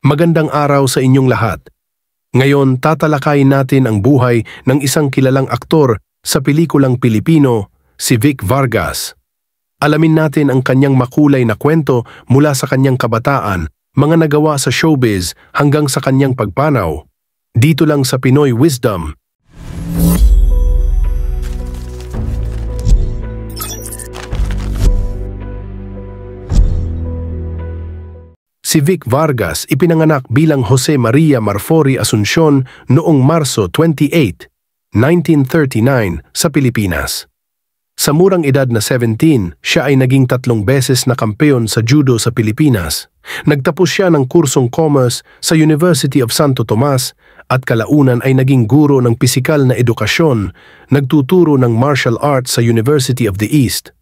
Magandang araw sa inyong lahat. Ngayon, tatalakayin natin ang buhay ng isang kilalang aktor sa pelikulang Pilipino, si Vic Vargas. Alamin natin ang kanyang makulay na kwento mula sa kanyang kabataan, mga nagawa sa showbiz hanggang sa kanyang pagpanaw. Dito lang sa Pinoy Wisdom. Si Vic Vargas ipinanganak bilang Jose Maria Marfori Asuncion noong Marso 28, 1939 sa Pilipinas. Sa murang edad na 17, siya ay naging 3 beses na kampeon sa judo sa Pilipinas. Nagtapos siya ng kursong commerce sa University of Santo Tomas at kalaunan ay naging guro ng pisikal na edukasyon, nagtuturo ng martial arts sa University of the East.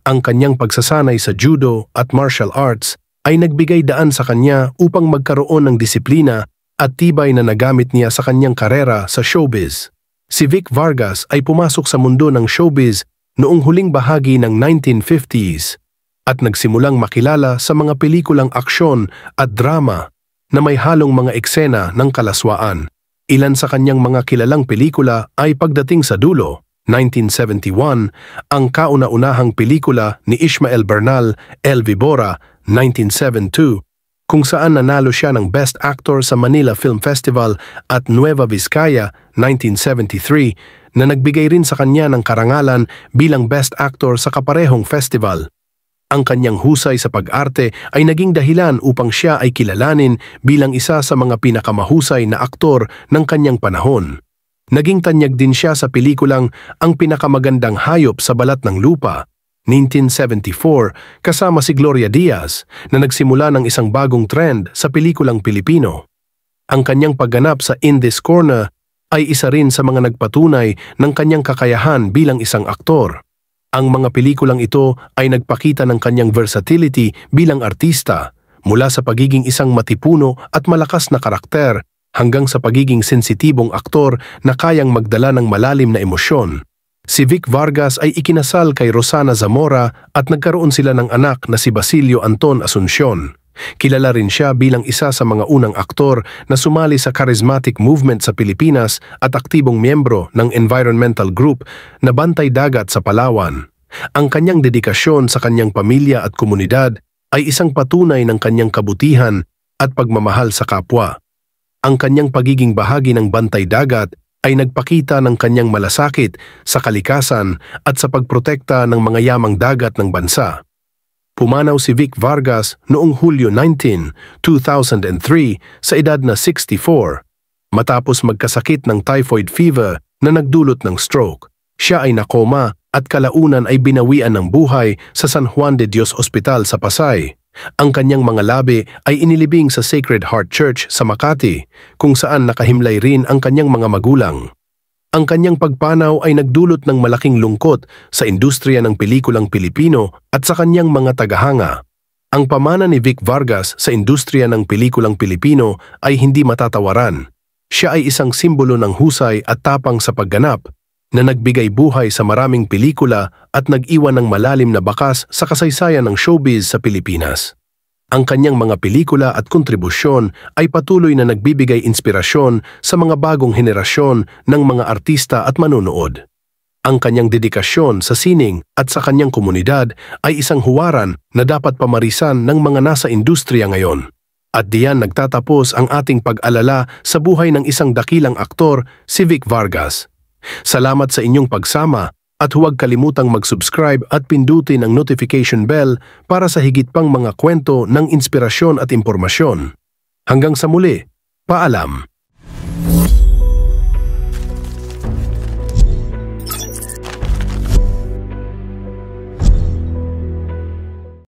Ang kanyang pagsasanay sa judo at martial arts ay nagbigay daan sa kanya upang magkaroon ng disiplina at tibay na nagamit niya sa kanyang karera sa showbiz. Si Vic Vargas ay pumasok sa mundo ng showbiz noong huling bahagi ng 1950s at nagsimulang makilala sa mga pelikulang aksyon at drama na may halong mga eksena ng kalaswaan. Ilan sa kanyang mga kilalang pelikula ay Pagdating sa Dulo, 1971, ang kauna-unahang pelikula ni Ishmael Bernal, El Vibora, 1972, kung saan nanalo siya ng Best Actor sa Manila Film Festival at Nueva Vizcaya, 1973, na nagbigay rin sa kanya ng karangalan bilang Best Actor sa kaparehong festival. Ang kanyang husay sa pag-arte ay naging dahilan upang siya ay kilalanin bilang isa sa mga pinakamahusay na aktor ng kanyang panahon. Naging tanyag din siya sa pelikulang Ang Pinakamagandang Hayop sa Balat ng Lupa, 1974, kasama si Gloria Diaz na nagsimula ng isang bagong trend sa pelikulang Pilipino. Ang kanyang pagganap sa In This Corner ay isa rin sa mga nagpatunay ng kanyang kakayahan bilang isang aktor. Ang mga pelikulang ito ay nagpakita ng kanyang versatility bilang artista, mula sa pagiging isang matipuno at malakas na karakter hanggang sa pagiging sensitibong aktor na kayang magdala ng malalim na emosyon. Si Vic Vargas ay ikinasal kay Rosana Zamora at nagkaroon sila ng anak na si Basilio Anton Asuncion. Kilala rin siya bilang isa sa mga unang aktor na sumali sa charismatic movement sa Pilipinas at aktibong miyembro ng environmental group na Bantay Dagat sa Palawan. Ang kanyang dedikasyon sa kanyang pamilya at komunidad ay isang patunay ng kanyang kabutihan at pagmamahal sa kapwa. Ang kanyang pagiging bahagi ng Bantay Dagat ay nagpakita ng kanyang malasakit sa kalikasan at sa pagprotekta ng mga yamang dagat ng bansa. Pumanaw si Vic Vargas noong Hulyo 19, 2003 sa edad na 64 matapos magkasakit ng typhoid fever na nagdulot ng stroke. Siya ay nakoma at kalaunan ay binawian ng buhay sa San Juan de Dios Hospital sa Pasay. Ang kanyang mga labi ay inilibing sa Sacred Heart Church sa Makati, kung saan nakahimlay rin ang kanyang mga magulang. Ang kanyang pagpanaw ay nagdulot ng malaking lungkot sa industriya ng pelikulang Pilipino at sa kanyang mga tagahanga. Ang pamana ni Vic Vargas sa industriya ng pelikulang Pilipino ay hindi matatawaran. Siya ay isang simbolo ng husay at tapang sa pagganap, na nagbigay buhay sa maraming pelikula at nag-iwan ng malalim na bakas sa kasaysayan ng showbiz sa Pilipinas. Ang kanyang mga pelikula at kontribusyon ay patuloy na nagbibigay inspirasyon sa mga bagong henerasyon ng mga artista at manonood. Ang kanyang dedikasyon sa sining at sa kanyang komunidad ay isang huwaran na dapat pamarisan ng mga nasa industriya ngayon. At diyan nagtatapos ang ating pag-alala sa buhay ng isang dakilang aktor, si Vic Vargas. Salamat sa inyong pagsama at huwag kalimutang mag-subscribe at pindutin ang notification bell para sa higit pang mga kwento ng inspirasyon at impormasyon. Hanggang sa muli, paalam!